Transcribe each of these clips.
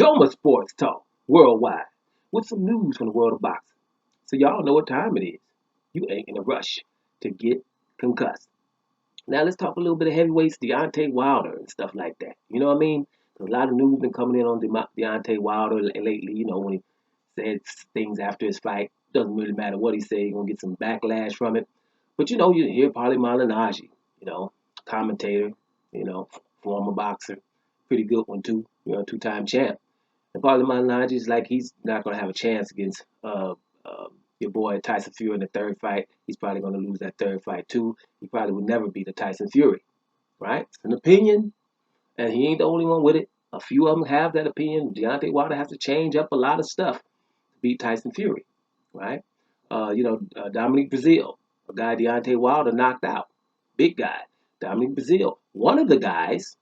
Doma Sports Talk worldwide with some news from the world of boxing. So y'all know what time it is. You ain't in a rush to get concussed. Now let's talk a little bit of heavyweights, Deontay Wilder and stuff like that. You know what I mean? A lot of news been coming in on Deontay Wilder lately. You know, when he said things after his fight, doesn't really matter what he said. He's gonna get some backlash from it. But you know, you hear Paulie Malignaggi, commentator, former boxer, pretty good one too. Two-time champ. And Paulie Malignaggi is like he's not gonna have a chance against your boy Tyson Fury in the third fight. He's probably gonna lose that third fight too. He probably would never beat a Tyson Fury, right? It's an opinion, and he ain't the only one with it. A few of them have that opinion. Deontay Wilder has to change up a lot of stuff to beat Tyson Fury, right? Dominic Brazil, a guy Deontay Wilder knocked out, big guy. Dominic Brazil, one of the guys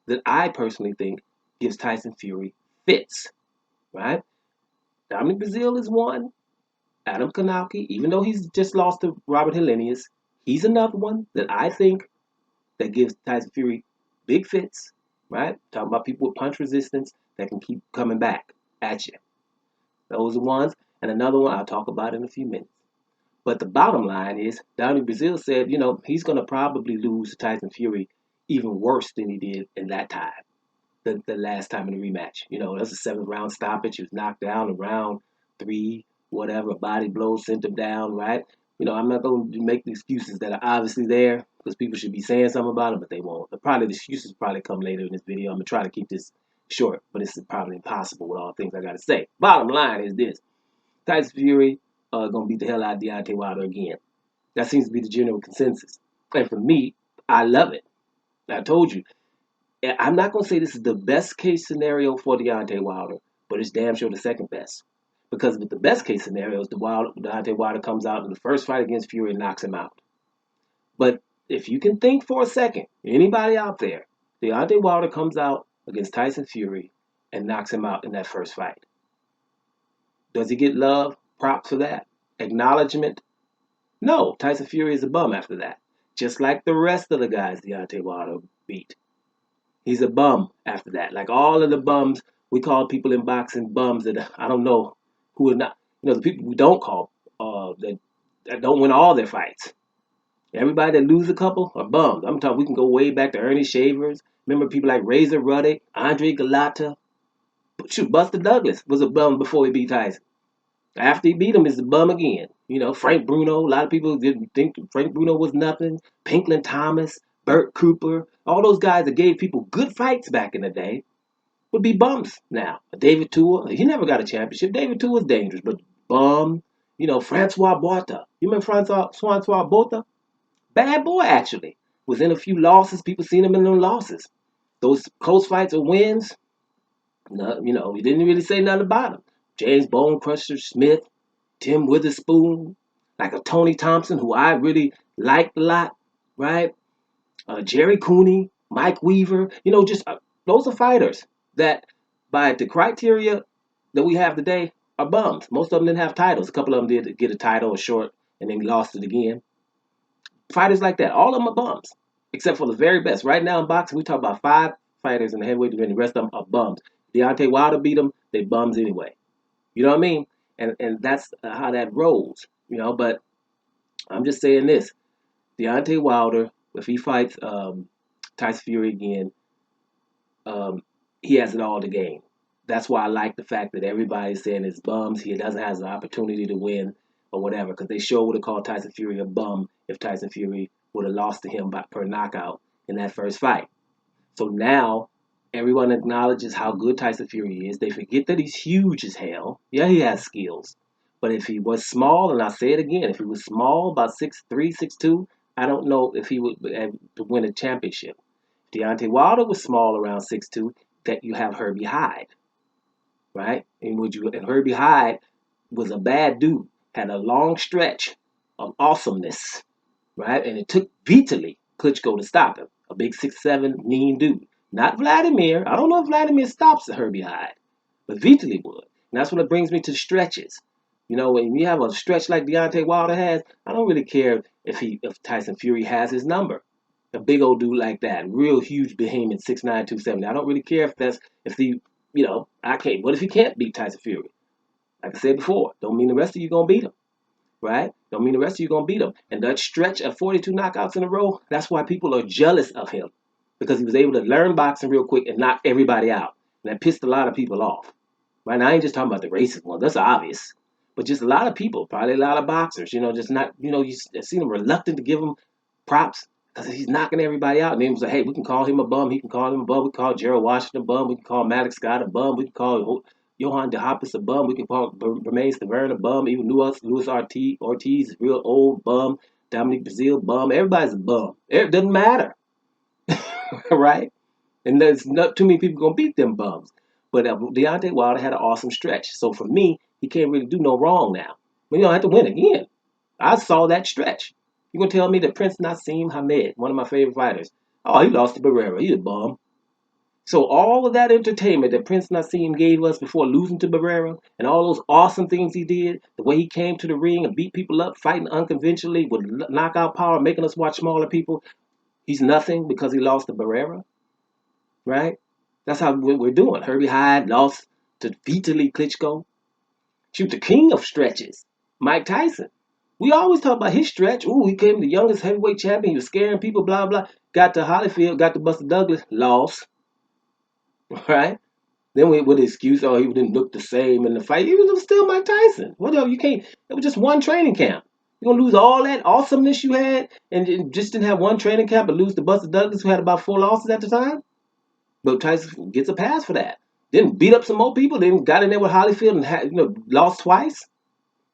that I personally think gives Tyson Fury fits, right? Dominic Brazil is one. Adam Kanauki, even though he's just lost to Robert Helenius, he's another one that I think that gives Tyson Fury big fits, right? Talking about people with punch resistance that can keep coming back at you. Those are ones. And another one I'll talk about in a few minutes. But the bottom line is, Dominic Brazil said, he's going to probably lose to Tyson Fury even worse than he did in that time, the last time in the rematch. That's a seventh round stoppage. He was knocked down in round 3, whatever, body blow sent him down, right? I'm not going to make the excuses that are obviously there because people should be saying something about them, but they won't. The excuses probably come later in this video. I'm going to try to keep this short, but it's probably impossible with all the things I got to say. Bottom line is this. Tyson Fury going to beat the hell out of Deontay Wilder again. That seems to be the general consensus. And for me, I love it. I told you. I'm not going to say this is the best case scenario for Deontay Wilder, but it's damn sure the second best. Because with the best case scenario is Deontay Wilder comes out in the first fight against Fury and knocks him out. But if you can think for a second, anybody out there, Deontay Wilder comes out against Tyson Fury and knocks him out in that first fight. Does he get love, props for that, acknowledgement? No, Tyson Fury is a bum after that. Just like the rest of the guys Deontay Wilder beat. He's a bum after that. Like all of the bums, we call people in boxing bums that I don't know who are not. The people we don't call that don't win all their fights. Everybody that lose a couple are bums. I'm talking. We can go way back to Ernie Shavers. Remember people like Razor Ruddock, Andre Galata. Shoot, Buster Douglas was a bum before he beat Tyson. After he beat him, he's a bum again. Frank Bruno. A lot of people didn't think Frank Bruno was nothing. Pinklin Thomas, Burt Cooper, all those guys that gave people good fights back in the day would be bums now. David Tua, he never got a championship. David Tua was dangerous, but bum. Francois Botha. You remember Francois Botha? Bad boy, actually. Was in a few losses. People seen him in those losses. Those close fights or wins, no, he didn't really say nothing about him. James Bone Crusher Smith, Tim Witherspoon, like a Tony Thompson, who I really liked a lot, right? Jerry Cooney, Mike Weaver, those are fighters that, by the criteria that we have today, are bums. Most of them didn't have titles. A couple of them did get a title, a short, and then lost it again. Fighters like that, all of them are bums, except for the very best. Right now in boxing, we talk about 5 fighters in the heavyweight division. The rest of them are bums. Deontay Wilder beat them, they bums anyway. You know what I mean? And that's how that rolls. But I'm just saying this. Deontay Wilder, if he fights Tyson Fury again, he has it all to gain. That's why I like the fact that everybody's saying it's bums. He doesn't have the opportunity to win or whatever, because they sure would have called Tyson Fury a bum if Tyson Fury would have lost to him per knockout in that first fight. So now everyone acknowledges how good Tyson Fury is. They forget that he's huge as hell. Yeah, he has skills. But if he was small, and I'll say it again, if he was small, about 6'3", 6'2", I don't know if he would to win a championship. Deontay Wilder was small, around 6'2", that you have Herbie Hyde, right? And Herbie Hyde was a bad dude, had a long stretch of awesomeness, right? And it took Vitaly Klitschko to stop him, a big 6'7", mean dude. Not Vladimir. I don't know if Vladimir stops Herbie Hyde, but Vitaly would. And that's what it brings me to stretches. When you have a stretch like Deontay Wilder has, I don't really care if Tyson Fury has his number. A big old dude like that, real huge behemoth, 6'9", 270. I don't really care if I can't. What if he can't beat Tyson Fury? Like I said before, don't mean the rest of you gonna beat him, right? Don't mean the rest of you gonna beat him. And that stretch of 42 knockouts in a row, that's why people are jealous of him, because he was able to learn boxing real quick and knock everybody out. And that pissed a lot of people off. Right now, I ain't just talking about the racist ones. That's obvious. But just a lot of people, probably a lot of boxers, just not, you see them reluctant to give him props because he's knocking everybody out. And then was like, hey, we can call him a bum. He can call him a bum. We can call Gerald Washington a bum. We can call Maddox Scott a bum. We can call Johan De Hoppus a bum. We can call Bermain Stavern a bum. Even Luis Ortiz is real old bum. Dominic Brazil bum. Everybody's a bum. It doesn't matter, right? And there's not too many people gonna beat them bums. But Deontay Wilder had an awesome stretch. So for me, he can't really do no wrong now. But you don't have to win again. I saw that stretch. You gonna tell me that Prince Nassim Hamed, one of my favorite fighters, oh, he lost to Barrera. He's a bum. So all of that entertainment that Prince Nassim gave us before losing to Barrera, and all those awesome things he did, the way he came to the ring and beat people up, fighting unconventionally with knockout power, making us watch smaller people, he's nothing because he lost to Barrera, right? That's how we're doing. Herbie Hyde lost to Vitaly Klitschko. Shoot, the king of stretches, Mike Tyson. We always talk about his stretch. Ooh, he became the youngest heavyweight champion. He was scaring people, blah, blah. Got to Holyfield, got to Buster Douglas, lost, right? Then with the excuse, oh, he didn't look the same in the fight. He was still Mike Tyson. Whatever, you can't. It was just one training camp. You're going to lose all that awesomeness you had and just didn't have one training camp and lose to Buster Douglas, who had about 4 losses at the time? But Tyson gets a pass for that. Then beat up some more people. Then got in there with Holyfield and lost twice.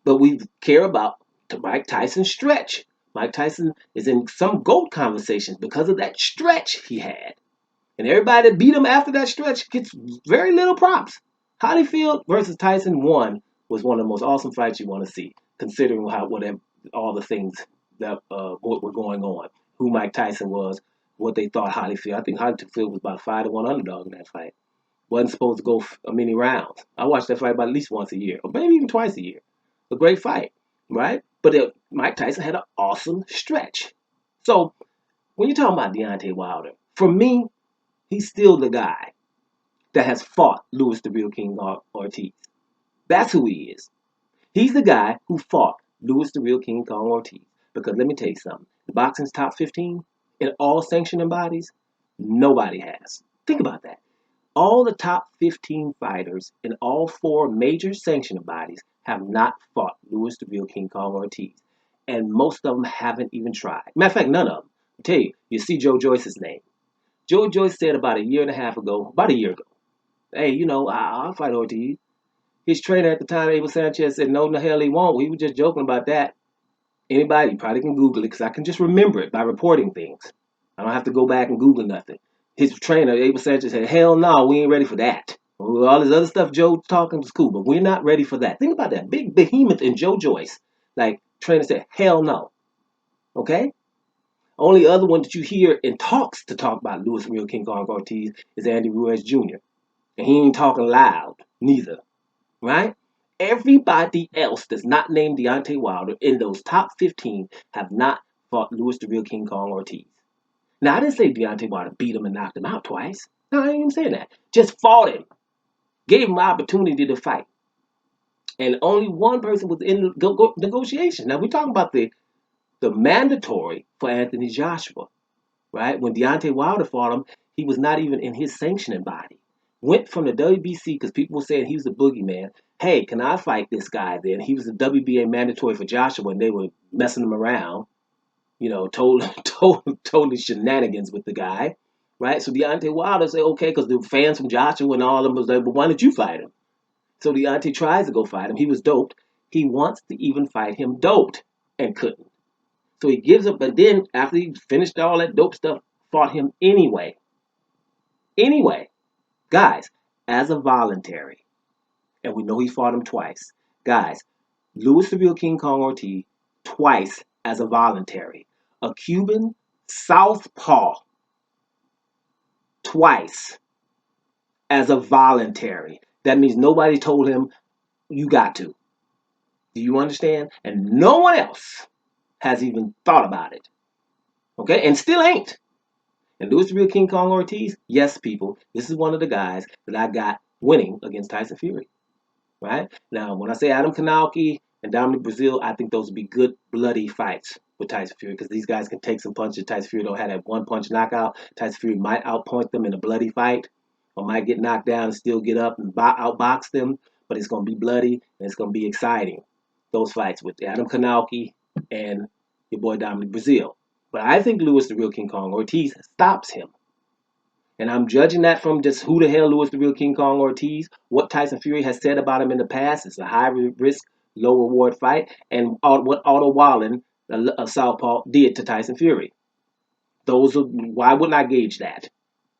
But we care about Mike Tyson's stretch. Mike Tyson is in some GOAT conversations because of that stretch he had. And everybody that beat him after that stretch gets very little props. Holyfield versus Tyson 1 was one of the most awesome fights you want to see, considering all the things that what were going on, who Mike Tyson was, what they thought Holyfield. I think Holyfield was about 5-1 underdog in that fight. Wasn't supposed to go many rounds. I watched that fight about at least once a year, or maybe even twice a year. A great fight, right? But Mike Tyson had an awesome stretch. So when you're talking about Deontay Wilder, for me, he's still the guy that has fought Louis the Real King Ortiz. That's who he is. He's the guy who fought Louis the Real King Kong Ortiz. Because let me tell you something. The boxing's top 15 in all sanctioning bodies, nobody has. Think about that. All the top 15 fighters in all 4 major sanctioning bodies have not fought Louis the Real King Kong Ortiz. And most of them haven't even tried. Matter of fact, none of them. I'll tell you, you see Joe Joyce's name. Joe Joyce said about a year ago, hey, I'll fight Ortiz. His trainer at the time, Abel Sanchez, said, no, the hell he won't. We were just joking about that. Anybody, you probably can Google it because I can just remember it by reporting things. I don't have to go back and Google nothing. His trainer, Abel Sanchez, said, hell no, we ain't ready for that. All this other stuff Joe talking was cool, but we're not ready for that. Think about that. Big behemoth in Joe Joyce. Like, trainer said, hell no. Okay? Only other one that you hear in talks to talk about Louis Real King Kong Ortiz is Andy Ruiz Jr. And he ain't talking loud, neither. Right? Everybody else that's not named Deontay Wilder in those top 15 have not fought Louis the Real King Kong Ortiz. Now, I didn't say Deontay Wilder beat him and knocked him out twice. No, I ain't even saying that. Just fought him. Gave him the opportunity to fight. And only one person was in negotiation. Now, we're talking about the mandatory for Anthony Joshua. Right? When Deontay Wilder fought him, he was not even in his sanctioning body. Went from the WBC because people were saying he was a boogeyman. Hey, can I fight this guy then? He was the WBA mandatory for Joshua and they were messing him around. Totally shenanigans with the guy. Right? So Deontay Wilder said, okay, because the fans from Joshua and all of them was like, but why don't you fight him? So Deontay tries to go fight him. He was doped. He wants to even fight him doped and couldn't. So he gives up, but then after he finished all that dope stuff, fought him anyway. Anyway, guys, as a voluntary, and we know he fought him twice. Guys, Louis the Real King Kong Ortiz twice as a voluntary. A Cuban southpaw twice as a voluntary. That means nobody told him, you got to. Do you understand? And no one else has even thought about it. Okay? And still ain't. And Louis the Real King Kong Ortiz, yes, people, this is one of the guys that I got winning against Tyson Fury. Right? Now, when I say Adam Kanalki and Dominic Brazil, I think those would be good, bloody fights with Tyson Fury because these guys can take some punches. Tyson Fury don't have that one-punch knockout. Tyson Fury might outpoint them in a bloody fight or might get knocked down and still get up and outbox them, but it's going to be bloody and it's going to be exciting. Those fights with Adam Kanalki and your boy Dominic Brazil. But I think Louis the Real King Kong Ortiz stops him. And I'm judging that from just who the hell Louis the Real King Kong Ortiz, what Tyson Fury has said about him in the past. It's a high risk, low reward fight, and what Otto Wallen, a southpaw, did to Tyson Fury. Why wouldn't I gauge that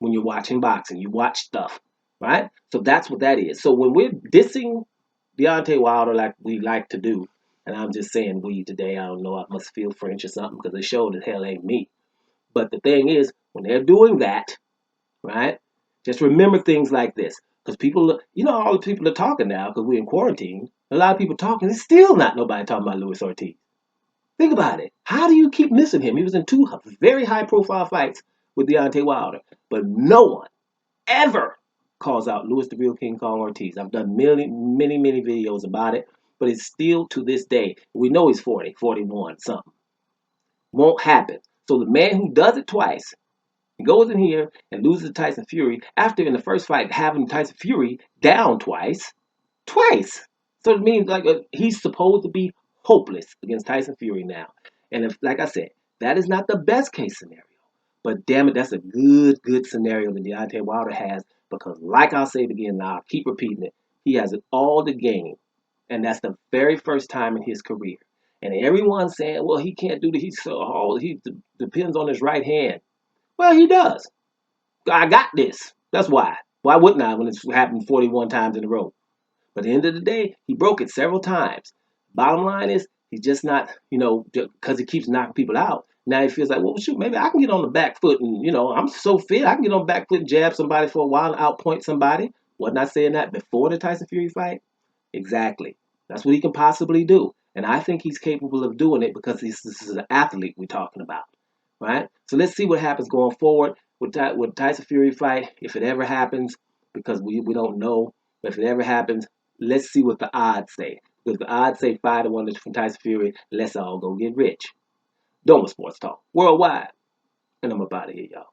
when you're watching boxing? You watch stuff, right? So that's what that is. So when we're dissing Deontay Wilder like we like to do, and I'm just saying we today, I don't know, I must feel French or something because the show the hell ain't me. But the thing is, when they're doing that, right? Just remember things like this. Because people, all the people are talking now because we're in quarantine. A lot of people talking. There's still not nobody talking about Luis Ortiz. Think about it. How do you keep missing him? He was in 2 very high-profile fights with Deontay Wilder. But no one ever calls out Luis the Real King Kong Ortiz. I've done many, many, many videos about it. But it's still to this day. We know he's 40, 41, something. Won't happen. So the man who does it twice, he goes in here and loses to Tyson Fury after in the first fight having Tyson Fury down twice. Twice. So it means he's supposed to be hopeless against Tyson Fury now. And if, like I said, that is not the best case scenario. But damn it, that's a good scenario that Deontay Wilder has because like I'll say it again now, I'll keep repeating it, he has it all to gain. And that's the very first time in his career. And everyone's saying, well, he can't do that. He's so old. He depends on his right hand. Well, he does. I got this. That's why. Why wouldn't I when it's happened 41 times in a row? But at the end of the day, he broke it several times. Bottom line is, he's just not, because he keeps knocking people out. Now he feels like, well, shoot, maybe I can get on the back foot and, I'm so fit. I can get on the back foot and jab somebody for a while and outpoint somebody. Wasn't I saying that before the Tyson Fury fight? Exactly. That's what he can possibly do. And I think he's capable of doing it because this is an athlete we're talking about. Right? So let's see what happens going forward with Tyson Fury fight, if it ever happens, because we don't know. But if it ever happens, let's see what the odds say. Because the odds say 5-1 from Tyson Fury, let's all go get rich. Doma Sports Talk worldwide. And I'm about to here, y'all.